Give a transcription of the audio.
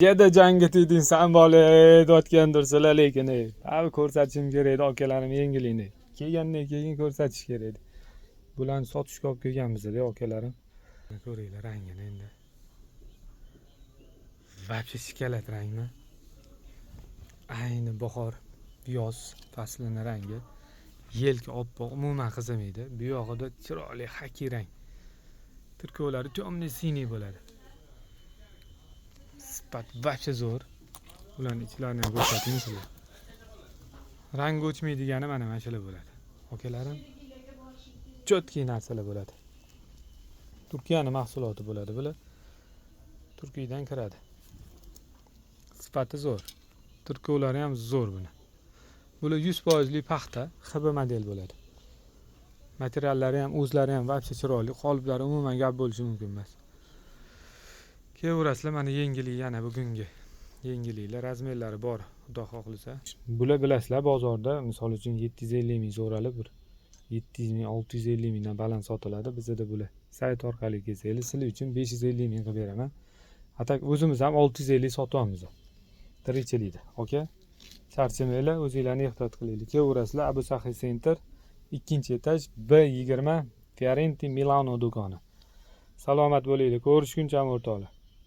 Yeda jangga tehding san bola aytayotgandirsilar lekin abi ko'rsatishim kerak edi akalarim yengilini. Kelgandan keyin ko'rsatish kerak edi. Bularni sotishga olib kelganmiz-da akalarim. Ko'ringlar rangini endi. Вообще shikolat rangmi? Ayni bahor, yoz faslining rangi. Yelka oppoq, umuman qizimaydi. Bu yog'ida chiroyli xaki rang. Turkovlari temный siniy bo'ladi. Sifat вообще zo'r. Ularning ichlarini ham ko'rsating sizlar. Rang o'chmaydigani mana shular bo'ladi. Akalarim chotki narsalar bo'ladi. Turkiyaning mahsuloti bo'ladi bular. Turkiyadan kiradi. Sifati zo'r. Turkovlari ham zo'r buni. Bular 100% paxta, XB model bo'ladi. Materiallari ham o'zlari ham вообще chiroyli, qoliplari umuman gap bo'lishi mumkin emas. Kelaverasizlar mana yengillik yana bugungi yengilliklar razmerlari bor, xudo xohlasa. Bular bilasizlar bozorda misol uchun 750 ming so'ralib 700 ming, 650 mingdan baland sotiladi. Bizda bular sayt orqali kelsangiz sizlar uchun 550 ming qilib beraman. Atak o'zimiz ham 650 sotyapmiz. Tirikchilikda, oka? Charchamanglar, o'zingizlarni ehtiyot qilaylik. Kelaverasizlar Abu Sahiy Center 2-etaj B20 Fiorenti Milano do'koni. Salomat bo'linglar. Ko'rishguncha o'rtoqlar.